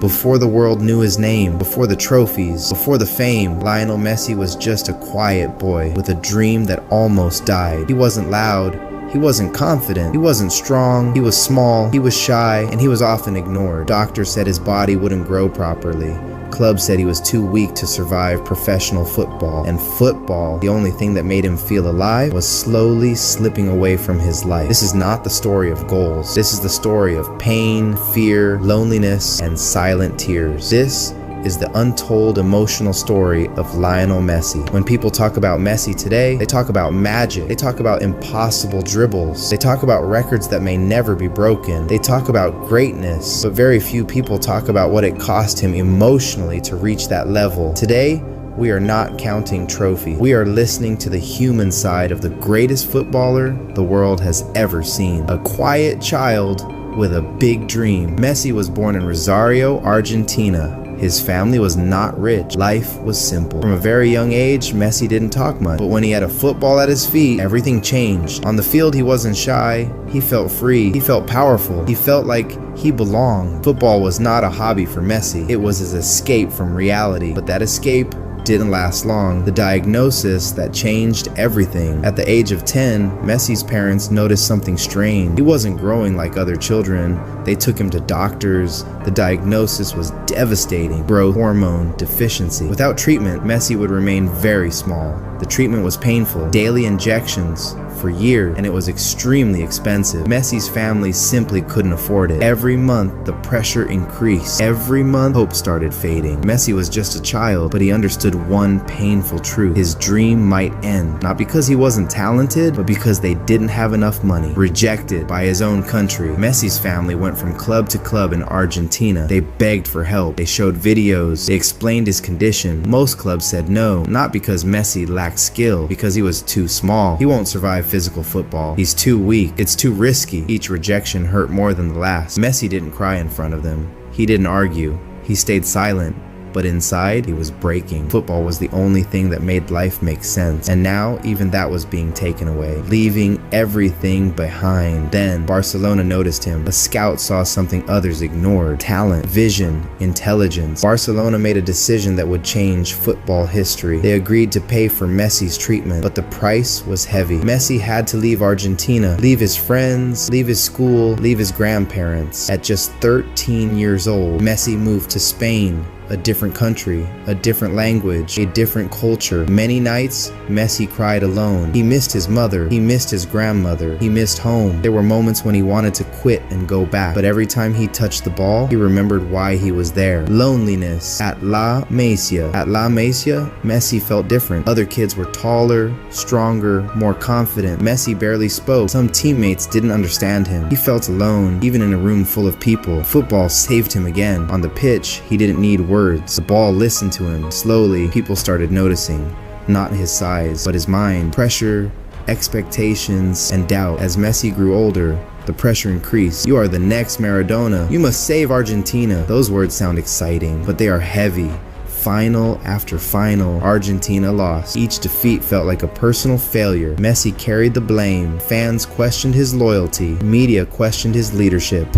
Before the world knew his name, before the trophies, before the fame, Lionel Messi was just a quiet boy with a dream that almost died. He wasn't loud. He wasn't confident, he wasn't strong, he was small, he was shy, and he was often ignored. Doctors said his body wouldn't grow properly. Clubs said he was too weak to survive professional football. And football, the only thing that made him feel alive, was slowly slipping away from his life. This is not the story of goals. This is the story of pain, fear, loneliness, and silent tears. This is the untold emotional story of Lionel Messi. When people talk about Messi today, they talk about magic. They talk about impossible dribbles. They talk about records that may never be broken. They talk about greatness, but very few people talk about what it cost him emotionally to reach that level. Today, we are not counting trophies. We are listening to the human side of the greatest footballer the world has ever seen. A quiet child with a big dream. Messi was born in Rosario, Argentina. His family was not rich. Life was simple. From a very young age, Messi didn't talk much. But when he had a football at his feet, everything changed. On the field, he wasn't shy. He felt free. He felt powerful. He felt like he belonged. Football was not a hobby for Messi. It was his escape from reality. But that escape didn't last long. The diagnosis that changed everything. At the age of 10, Messi's parents noticed something strange. He wasn't growing like other children. They took him to doctors. The diagnosis was devastating. Growth hormone deficiency. Without treatment, Messi would remain very small. The treatment was painful. Daily injections for years, and it was extremely expensive. Messi's family simply couldn't afford it. Every month, the pressure increased. Every month, hope started fading. Messi was just a child, but he understood one painful truth. His dream might end, not because he wasn't talented, but because they didn't have enough money. Rejected by his own country, Messi's family went from club to club in Argentina. They begged for help. They showed videos. They explained his condition. Most clubs said no, not because Messi lacked skill, because he was too small. He won't survive physical football. He's too weak. It's too risky. Each rejection hurt more than the last. Messi didn't cry in front of them. He didn't argue. He stayed silent. But inside, he was breaking. Football was the only thing that made life make sense. And now, even that was being taken away, leaving everything behind. Then, Barcelona noticed him. A scout saw something others ignored. Talent, vision, intelligence. Barcelona made a decision that would change football history. They agreed to pay for Messi's treatment, but the price was heavy. Messi had to leave Argentina, leave his friends, leave his school, leave his grandparents. At just 13 years old, Messi moved to Spain. A different country, a different language, a different culture. Many nights, Messi cried alone. He missed his mother. He missed his grandmother. He missed home. There were moments when he wanted to quit and go back. But every time he touched the ball, he remembered why he was there. Loneliness. At La Masia. At La Masia, Messi felt different. Other kids were taller, stronger, more confident. Messi barely spoke. Some teammates didn't understand him. He felt alone, even in a room full of people. Football saved him again. On the pitch, he didn't need words. The ball listened to him. Slowly, people started noticing. Not his size, but his mind. Pressure, expectations, and doubt. As Messi grew older, the pressure increased. You are the next Maradona. You must save Argentina. Those words sound exciting, but they are heavy. Final after final, Argentina lost. Each defeat felt like a personal failure. Messi carried the blame. Fans questioned his loyalty. Media questioned his leadership.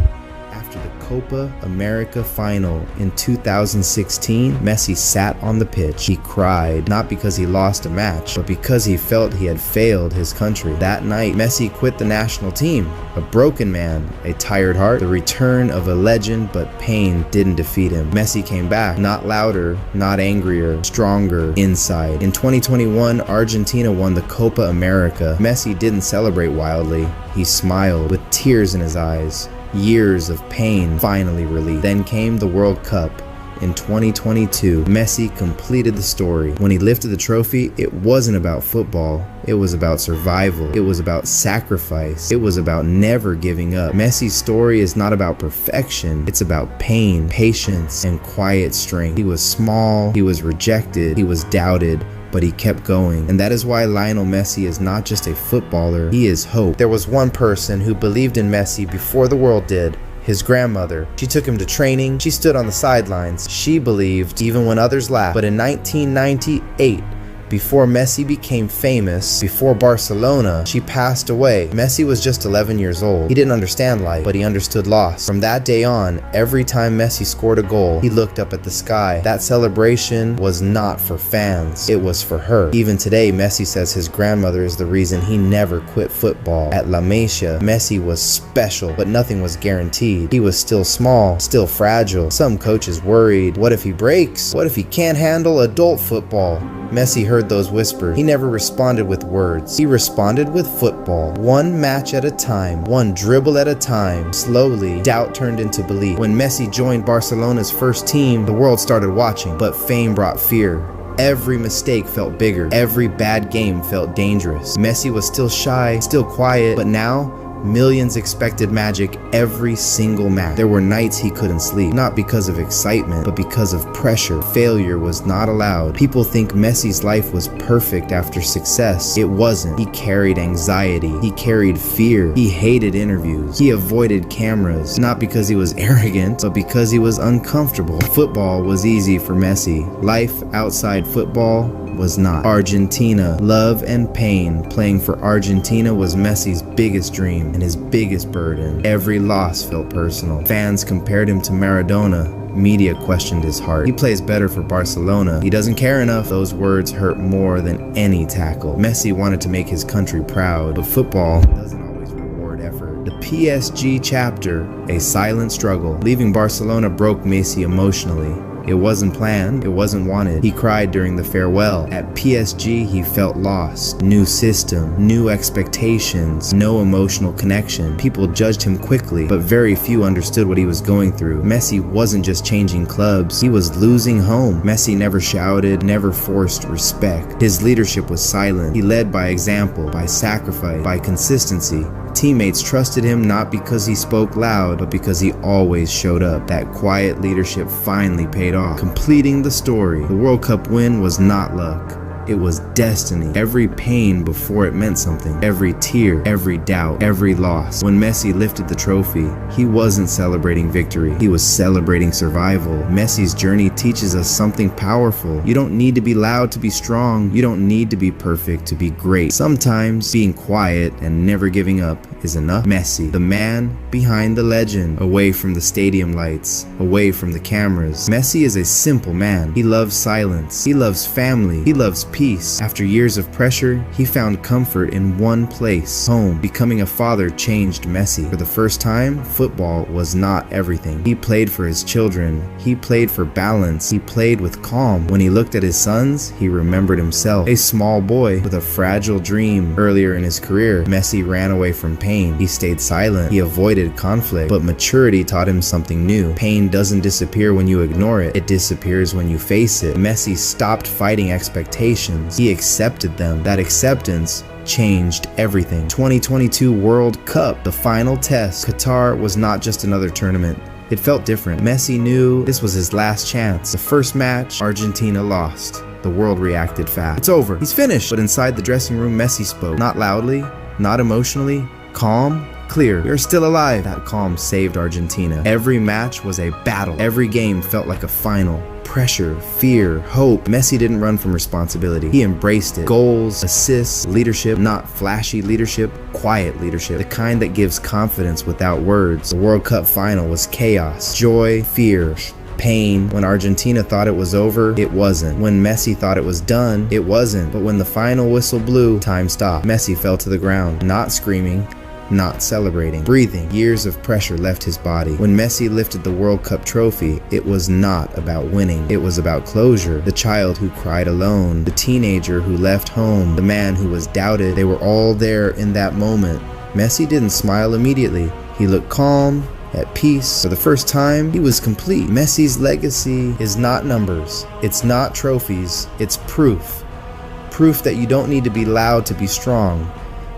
After the Copa America final in 2016, Messi sat on the pitch. He cried, not because he lost a match, but because he felt he had failed his country. That night, Messi quit the national team. A broken man, a tired heart, the return of a legend, but pain didn't defeat him. Messi came back, not louder, not angrier, stronger inside. In 2021, Argentina won the Copa America. Messi didn't celebrate wildly. He smiled with tears in his eyes. Years of pain finally released. Then came the World Cup. In 2022, Messi completed the story. When he lifted the trophy, it wasn't about football. It was about survival. It was about sacrifice. It was about never giving up. Messi's story is not about perfection. It's about pain, patience, and quiet strength. He was small, he was rejected, he was doubted, but he kept going. And that is why Lionel Messi is not just a footballer, he is hope. There was one person who believed in Messi before the world did. His grandmother. She took him to training. She stood on the sidelines. She believed even when others laughed. But in 1998, Before Messi became famous, before Barcelona, she passed away. Messi was just 11 years old. He didn't understand life, but he understood loss. From that day on, every time Messi scored a goal, he looked up at the sky. That celebration was not for fans, it was for her. Even today, Messi says his grandmother is the reason he never quit football. At La Masia, Messi was special, but nothing was guaranteed. He was still small, still fragile. Some coaches worried, what if he breaks? What if he can't handle adult football? Messi heard those whispers. He never responded with words. He responded with football. One match at a time, one dribble at a time. Slowly, doubt turned into belief. When Messi joined Barcelona's first team, the world started watching, but fame brought fear. Every mistake felt bigger. Every bad game felt dangerous. Messi was still shy, still quiet, but now millions expected magic every single match. There were nights he couldn't sleep, not because of excitement, but because of pressure. Failure was not allowed. People think Messi's life was perfect after success. It wasn't. He carried anxiety. He carried fear. He hated interviews. He avoided cameras, not because he was arrogant, but because he was uncomfortable. Football was easy for Messi. Life outside football was not. Argentina, love and pain. Playing for Argentina was Messi's biggest dream and his biggest burden. Every loss felt personal. Fans compared him to Maradona. Media questioned his heart. He plays better for Barcelona. He doesn't care enough. Those words hurt more than any tackle. Messi wanted to make his country proud, but football doesn't always reward effort. The PSG chapter, a silent struggle. Leaving Barcelona broke Messi emotionally. It wasn't planned, it wasn't wanted. He cried during the farewell. At PSG, he felt lost. New system, new expectations, no emotional connection. People judged him quickly, but very few understood what he was going through. Messi wasn't just changing clubs, he was losing home. Messi never shouted, never forced respect. His leadership was silent. He led by example, by sacrifice, by consistency. Teammates trusted him not because he spoke loud, but because he always showed up. That quiet leadership finally paid off. Completing the story, the World Cup win was not luck. It was destiny. Every pain before it meant something. Every tear, every doubt, every loss. When Messi lifted the trophy, he wasn't celebrating victory. He was celebrating survival. Messi's journey teaches us something powerful. You don't need to be loud to be strong. You don't need to be perfect to be great. Sometimes being quiet and never giving up is enough. Messi, the man behind the legend, away from the stadium lights, away from the cameras. Messi is a simple man. He loves silence. He loves family. He loves peace. After years of pressure, he found comfort in one place, home. Becoming a father changed Messi. For the first time, football was not everything. He played for his children. He played for balance. He played with calm. When he looked at his sons, he remembered himself, a small boy with a fragile dream. Earlier in his career, Messi ran away from pain. He stayed silent. He avoided conflict. But maturity taught him something new. Pain doesn't disappear when you ignore it. It disappears when you face it. Messi stopped fighting expectations. He accepted them. That acceptance changed everything. 2022 World Cup, the final test. Qatar was not just another tournament. It felt different. Messi knew this was his last chance. The first match, Argentina lost. The world reacted fast. It's over. He's finished. But inside the dressing room, Messi spoke. Not loudly, not emotionally, calm, clear. You're still alive. That calm saved Argentina. Every match was a battle. Every game felt like a final. Pressure, fear, hope. Messi didn't run from responsibility. He embraced it. Goals, assists, leadership, not flashy leadership, quiet leadership. The kind that gives confidence without words. The World Cup final was chaos, joy, fear, pain. When Argentina thought it was over, it wasn't. When Messi thought it was done, it wasn't. But when the final whistle blew, time stopped. Messi fell to the ground, not screaming, not celebrating, breathing. Years of pressure left his body. When Messi lifted the World Cup trophy, it was not about winning. It was about closure. The child who cried alone, the teenager who left home, the man who was doubted, they were all there in that moment. Messi didn't smile immediately. He looked calm, at peace. For the first time, he was complete. Messi's legacy is not numbers. It's not trophies. It's proof. Proof that you don't need to be loud to be strong.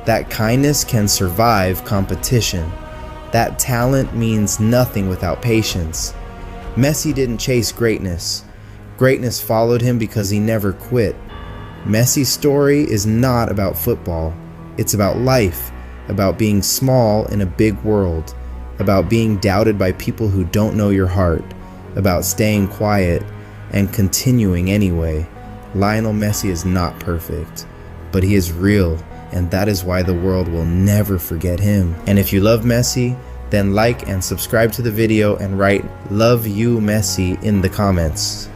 That kindness can survive competition. That talent means nothing without patience. Messi didn't chase greatness. Greatness followed him because he never quit. Messi's story is not about football. It's about life, about being small in a big world, about being doubted by people who don't know your heart, about staying quiet and continuing anyway. Lionel Messi is not perfect, but he is real, and that is why the world will never forget him. And if you love Messi, then like and subscribe to the video and write "Love You Messi" in the comments.